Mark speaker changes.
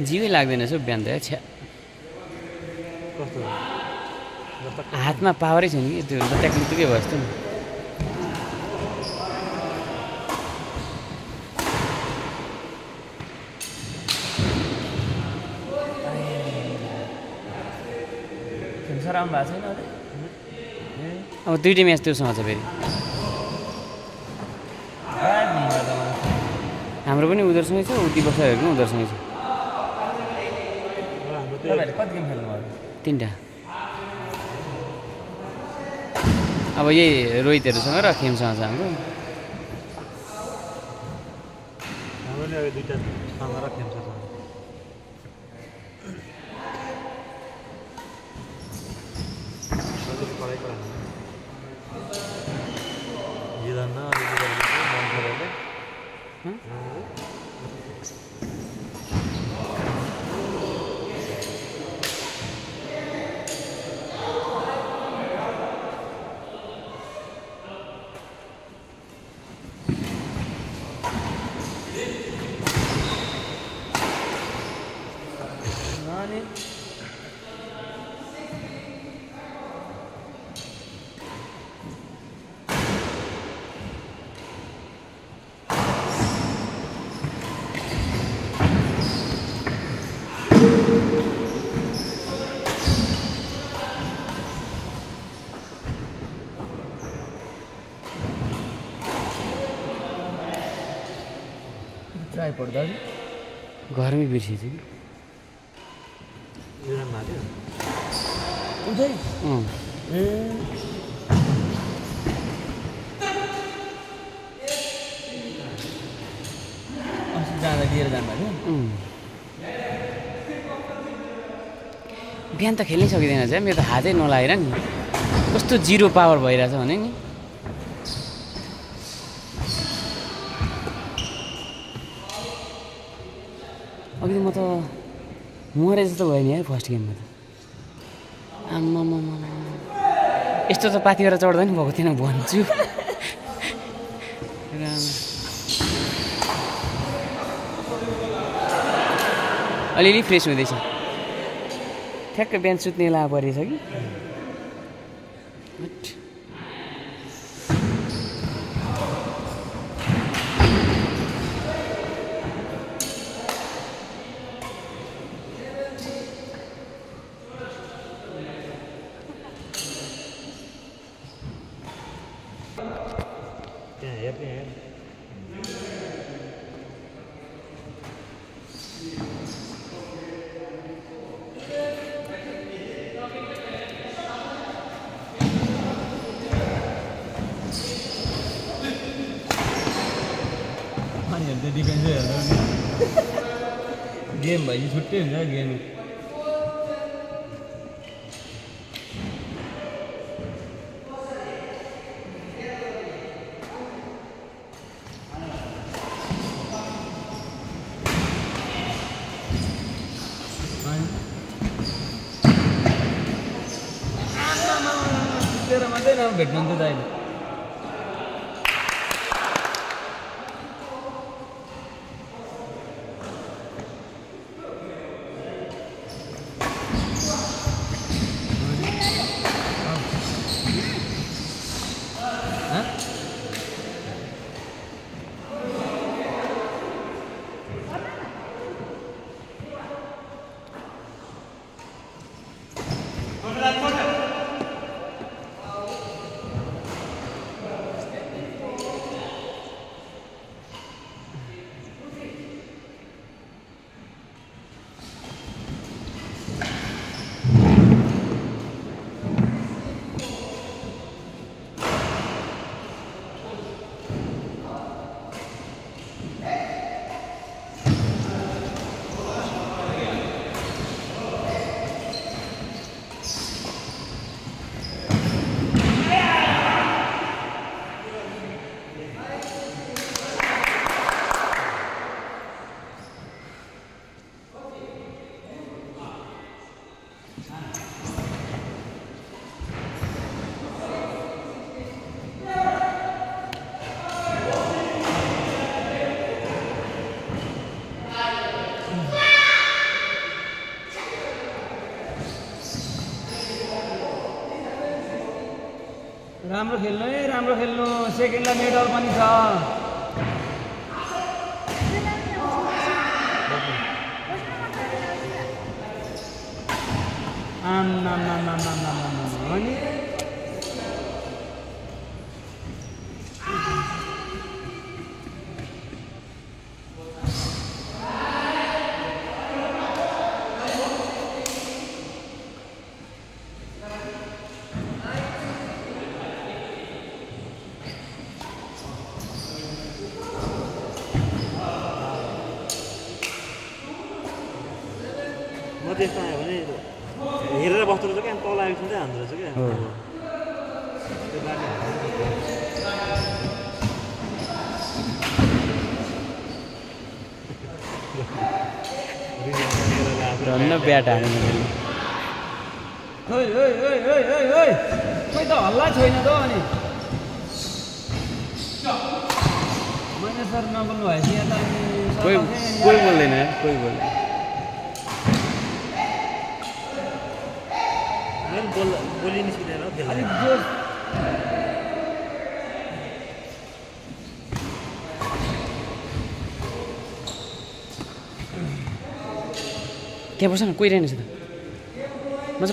Speaker 1: जिउै लाग्दैन रहेछ बिहान त छ्या
Speaker 2: कस्तो
Speaker 1: हातमा पावरै छैन कि त्यो लट्याक्लुटुकै भयो जस्तो नि राम्रो भएको छैन अब दुईटै म्याच त्योसँग छ फेरि हाम्रो पनि उनीहरूसँगै छ उति बसाइहरू पनि उनीहरूसँगै छ
Speaker 2: तपाईँहरूले कति गेम खेल्नुभयो
Speaker 1: 3टा अब यही रोहितहरूसँग र खेमसँग छ हाम्रो
Speaker 2: हाम्रो नि अब 2टा सँग र खेम्छ
Speaker 1: पर्दा घरमै बिर्सिएछु
Speaker 2: जाँदा लिएर जानुभएको
Speaker 1: बिहान त खेल्नै सकिँदैन चाहिँ मेरो त हातै नलागेर नि कस्तो जिरो पावर भइरहेछ भने नि अघि म त मरे जस्तो भयो नि है फर्स्ट गेममा त आम्मामा यस्तो त पाथिबाट चढ्दा नि भएको थिएन भन्छु अलिअलि फ्रेस हुँदैछ ठ्याक्क बिहान सुत्ने ला परेछ कि
Speaker 2: गेम भएपछि छुट्टै हुन्छ गेम मात्रै भेट्नु त अहिले
Speaker 1: राम्रो खेल्नु है, राम्रो खेल्नु। सेकेन्डलाई मेडल पनि छ। अनि
Speaker 2: म त्यस्तो आयो भने हेरेर बस्दो रहेछ क्या, तल आएपछि चाहिँ हान्दो रहेछ क्या। त्यो बाटो
Speaker 1: धन्न ब्याट हाने मैले। खोइ त हल्ला छैन त अनि मैले सर नबोल्नु भएछ यहाँ त
Speaker 3: कोही बोल्दैन यार, कोही बोल्दैन।
Speaker 2: बोली निस्किँदैन खेल्दा।
Speaker 1: अलिक जोर त्यहाँ बस्छ न, कोही रहेनछ त। बस